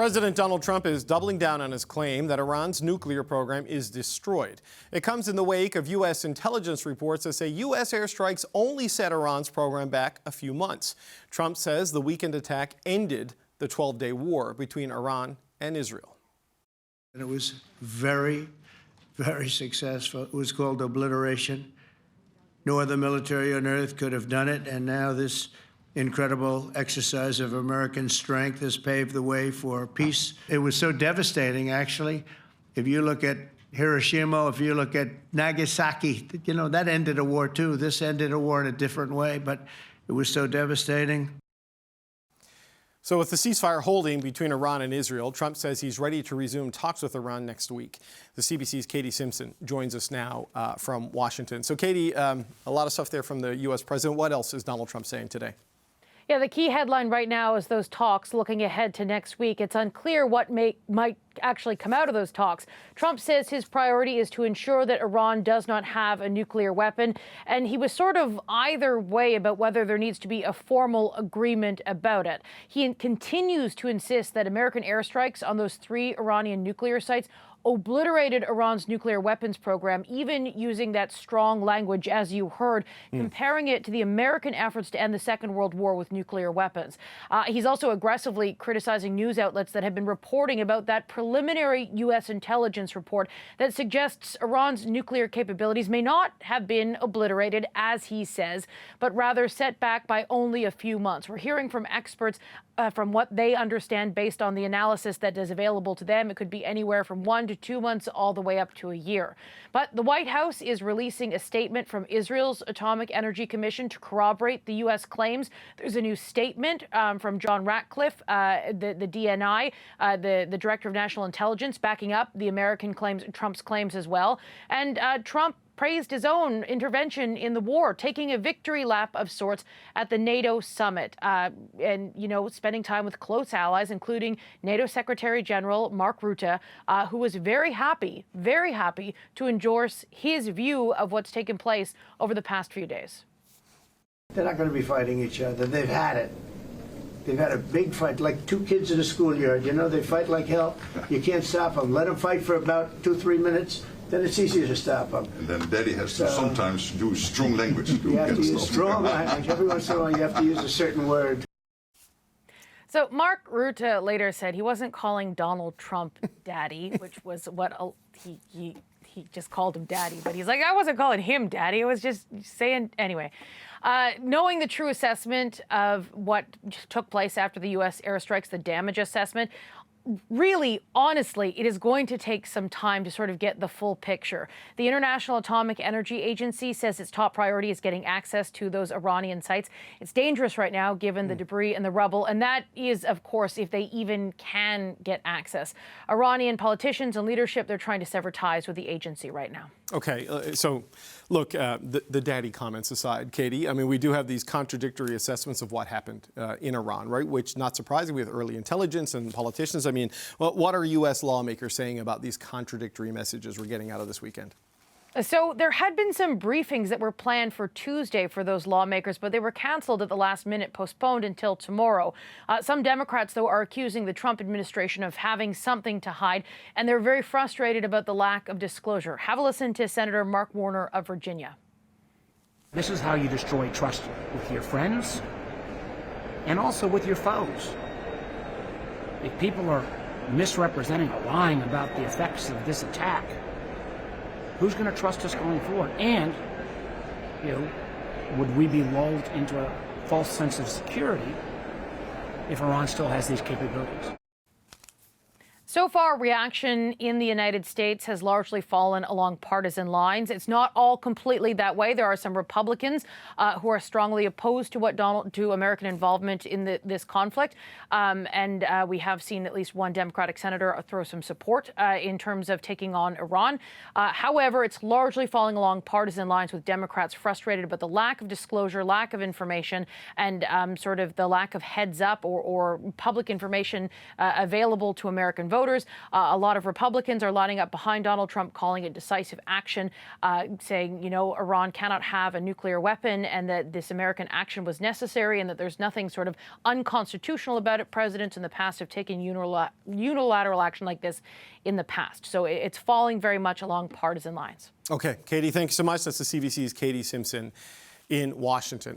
President Donald Trump is doubling down on his claim that Iran's nuclear program is destroyed. It comes in the wake of U.S. intelligence reports that say U.S. airstrikes only set Iran's program back a few months. Trump says the weekend attack ended the 12-day war between Iran and Israel. And it was very, very successful. It was called obliteration. No other military on earth could have done it, and now this incredible exercise of American strength has paved the way for peace. It was so devastating, actually. If you look at Hiroshima, if you look at Nagasaki, you know, that ended a war too. This ended a war in a different way, but it was so devastating. So with the ceasefire holding between Iran and Israel, Trump says he's ready to resume talks with Iran next week. The CBC's Katie Simpson joins us now from Washington. So Katie, a lot of stuff there from the U.S. president. What else is Donald Trump saying today? Yeah, the key headline right now is those talks looking ahead to next week. It's unclear what might actually come out of those talks. Trump says his priority is to ensure that Iran does not have a nuclear weapon. And he was sort of either way about whether there needs to be a formal agreement about it. He continues to insist that American airstrikes on those 3 Iranian nuclear sites obliterated Iran's nuclear weapons program, even using that strong language, as you heard, comparing it to the American efforts to end the Second World War with nuclear weapons. He's also aggressively criticizing news outlets that have been reporting about that preliminary U.S. intelligence report that suggests Iran's nuclear capabilities may not have been obliterated, as he says, but rather set back by only a few months. We're hearing from experts from what they understand based on the analysis that is available to them. It could be anywhere from 1 to 2 months all the way up to a year. But the White House is releasing a statement from Israel's Atomic Energy Commission to corroborate the U.S. claims. There's a new statement from John Ratcliffe, the DNI, the Director of National Intelligence, backing up the American claims, Trump's claims as well. And Trump praised his own intervention in the war, taking a victory lap of sorts at the NATO summit, and, you know, spending time with close allies, including NATO Secretary General Mark Rutte, who was very happy to endorse his view of what's taken place over the past few days. They're not going to be fighting each other. They've had it. They've had a big fight, like 2 kids in a schoolyard. You know, they fight like hell. You can't stop them. Let them fight for about 2-3 minutes. Then it's easier to stop them. And then Daddy has to sometimes use strong language to you have to use stop strong language. Every once in a while, you have to use a certain word. So Mark Rutte later said he wasn't calling Donald Trump daddy, which was what he just called him daddy. But he's like, I wasn't calling him daddy. I was just saying anyway. Knowing the true assessment of what took place after the U.S. airstrikes, the damage assessment, really, honestly, it is going to take some time to sort of get the full picture. The International Atomic Energy Agency says its top priority is getting access to those Iranian sites. It's dangerous right now, given the debris and the rubble, and that is, of course, if they even can get access. Iranian politicians and leadership, they're trying to sever ties with the agency right now. Okay, so look, the daddy comments aside, Katie, I mean, we do have these contradictory assessments of what happened in Iran, right? Which, not surprisingly, with early intelligence and politicians, I mean, well, what are U.S. lawmakers saying about these contradictory messages we're getting out of this weekend? So there had been some briefings that were planned for Tuesday for those lawmakers, but they were canceled at the last minute, postponed until tomorrow. Some Democrats, though, are accusing the Trump administration of having something to hide, and they're very frustrated about the lack of disclosure. Have a listen to Senator Mark Warner of Virginia. This is how you destroy trust with your friends and also with your foes. If people are misrepresenting or lying about the effects of this attack, who's going to trust us going forward? And, you know, would we be lulled into a false sense of security if Iran still has these capabilities? So far, reaction in the United States has largely fallen along partisan lines. It's not all completely that way. There are some Republicans who are strongly opposed to American involvement in this conflict. And we have seen at least one Democratic senator throw some support in terms of taking on Iran. However, it's largely falling along partisan lines, with Democrats frustrated about the lack of disclosure, lack of information, and sort of the lack of heads up or public information available to American voters. voters. A lot of Republicans are lining up behind Donald Trump, calling it decisive action, saying, Iran cannot have a nuclear weapon and that this American action was necessary and that there's nothing sort of unconstitutional about it. Presidents in the past have taken unilateral action like this in the past. So it's falling very much along partisan lines. Okay, Katie, thank you so much. That's the CBC's Katie Simpson in Washington.